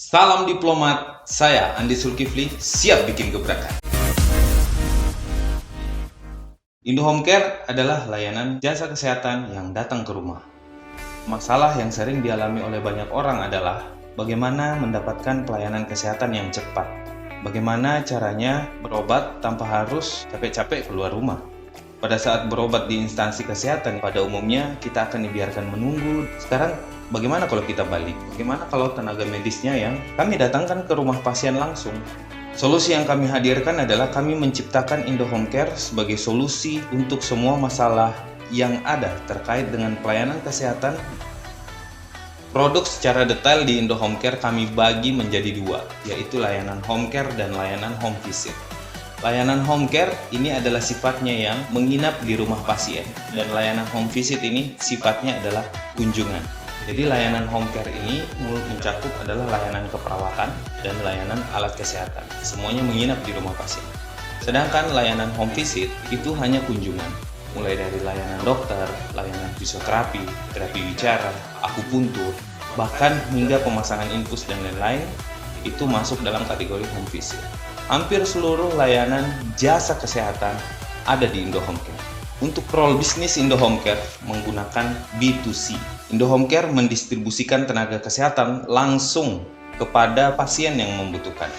Salam diplomat, saya Andi Zulkifli, siap bikin gebrakan. Indohome Care adalah layanan jasa kesehatan yang datang ke rumah. Masalah yang sering dialami oleh banyak orang adalah bagaimana mendapatkan pelayanan kesehatan yang cepat. Bagaimana caranya berobat tanpa harus capek-capek keluar rumah. Pada saat berobat di instansi kesehatan, pada umumnya kita akan dibiarkan menunggu. Sekarang, bagaimana kalau kita balik? Bagaimana kalau tenaga medisnya yang kami datangkan ke rumah pasien langsung? Solusi yang kami hadirkan adalah kami menciptakan Indohome Care sebagai solusi untuk semua masalah yang ada terkait dengan pelayanan kesehatan. Produk secara detail di Indohome Care kami bagi menjadi dua, yaitu layanan home care dan layanan home visit. Layanan home care ini adalah sifatnya yang menginap di rumah pasien, dan layanan home visit ini sifatnya adalah kunjungan. Jadi layanan home care ini mencakup adalah layanan keperawatan dan layanan alat kesehatan. Semuanya menginap di rumah pasien. Sedangkan layanan home visit itu hanya kunjungan, mulai dari layanan dokter, layanan fisioterapi, terapi bicara, akupuntur, bahkan hingga pemasangan infus dan lain-lain, itu masuk dalam kategori home visit. Hampir seluruh layanan jasa kesehatan ada di Indohome Care. Untuk role bisnis Indohome Care menggunakan B2C. Indohome Care mendistribusikan tenaga kesehatan langsung kepada pasien yang membutuhkan.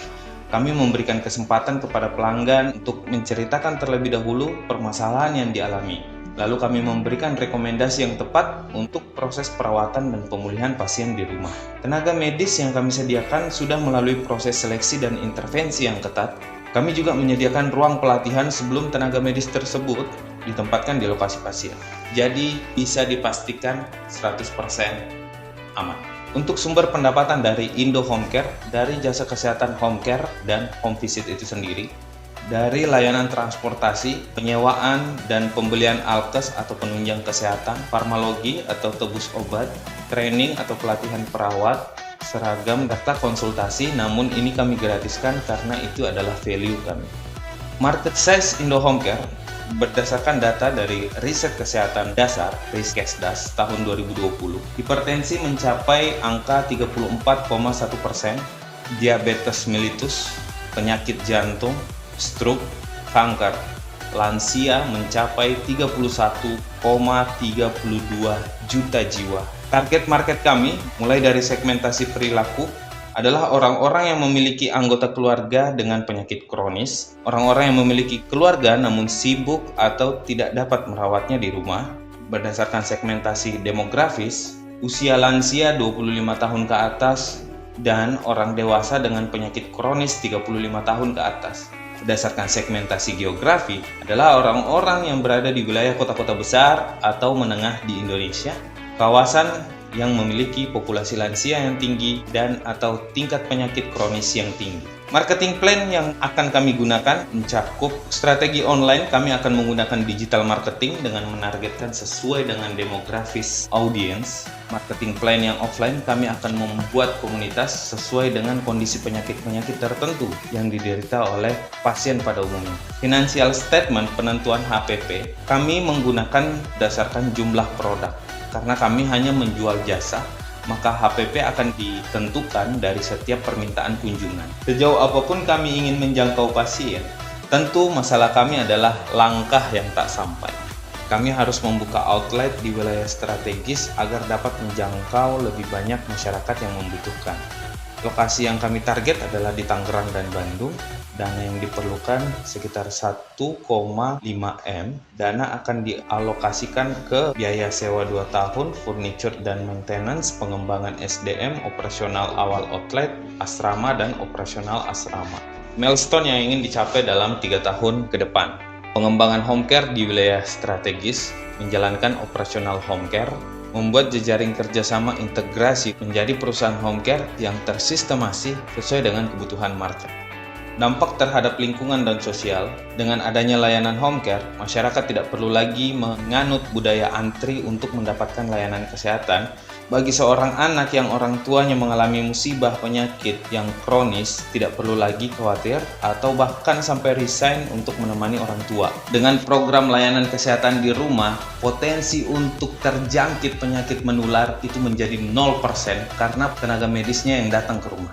Kami memberikan kesempatan kepada pelanggan untuk menceritakan terlebih dahulu permasalahan yang dialami. Lalu kami memberikan rekomendasi yang tepat untuk proses perawatan dan pemulihan pasien di rumah. Tenaga medis yang kami sediakan sudah melalui proses seleksi dan intervensi yang ketat. Kami juga menyediakan ruang pelatihan sebelum tenaga medis tersebut ditempatkan di lokasi pasien. Jadi bisa dipastikan 100% aman. Untuk sumber pendapatan dari Indohome Care, dari jasa kesehatan home care dan home visit itu sendiri, dari layanan transportasi, penyewaan dan pembelian alkes atau penunjang kesehatan, farmakologi atau tebus obat, training atau pelatihan perawat, seragam, daftar konsultasi, namun ini kami gratiskan karena itu adalah value kami. Market size Indohome Care berdasarkan data dari riset kesehatan dasar Riskesdas tahun 2020, hipertensi mencapai angka 34,1%, diabetes mellitus, penyakit jantung, stroke, kanker, lansia mencapai 31,32 juta jiwa. Target market kami mulai dari segmentasi perilaku adalah orang-orang yang memiliki anggota keluarga dengan penyakit kronis, orang-orang yang memiliki keluarga namun sibuk atau tidak dapat merawatnya di rumah. Berdasarkan segmentasi demografis, usia lansia 25 tahun ke atas dan orang dewasa dengan penyakit kronis 35 tahun ke atas. Berdasarkan segmentasi geografi adalah orang-orang yang berada di wilayah kota-kota besar atau menengah di Indonesia, kawasan yang memiliki populasi lansia yang tinggi dan atau tingkat penyakit kronis yang tinggi. Marketing plan yang akan kami gunakan mencakup strategi online. Kami akan menggunakan digital marketing dengan menargetkan sesuai dengan demografis audience. Marketing plan yang offline kami akan membuat komunitas sesuai dengan kondisi penyakit-penyakit tertentu yang diderita oleh pasien pada umumnya. Financial statement penentuan HPP kami menggunakan berdasarkan jumlah produk. Karena kami hanya menjual jasa, maka HPP akan ditentukan dari setiap permintaan kunjungan. Sejauh apapun kami ingin menjangkau pasien, tentu masalah kami adalah langkah yang tak sampai. Kami harus membuka outlet di wilayah strategis agar dapat menjangkau lebih banyak masyarakat yang membutuhkan. Lokasi yang kami target adalah di Tangerang dan Bandung. Dana yang diperlukan sekitar 1,5 M. Dana akan dialokasikan ke biaya sewa 2 tahun, furniture dan maintenance, pengembangan SDM, operasional awal outlet, asrama, dan operasional asrama. Milestone yang ingin dicapai dalam 3 tahun ke depan. Pengembangan home care di wilayah strategis, menjalankan operasional home care, membuat jejaring kerjasama integrasi menjadi perusahaan home care yang tersistemasi sesuai dengan kebutuhan market. Dampak terhadap lingkungan dan sosial, dengan adanya layanan home care, masyarakat tidak perlu lagi menganut budaya antri untuk mendapatkan layanan kesehatan. Bagi seorang anak yang orang tuanya mengalami musibah penyakit yang kronis, tidak perlu lagi khawatir atau bahkan sampai resign untuk menemani orang tua. Dengan program layanan kesehatan di rumah, potensi untuk terjangkit penyakit menular itu menjadi 0% karena tenaga medisnya yang datang ke rumah.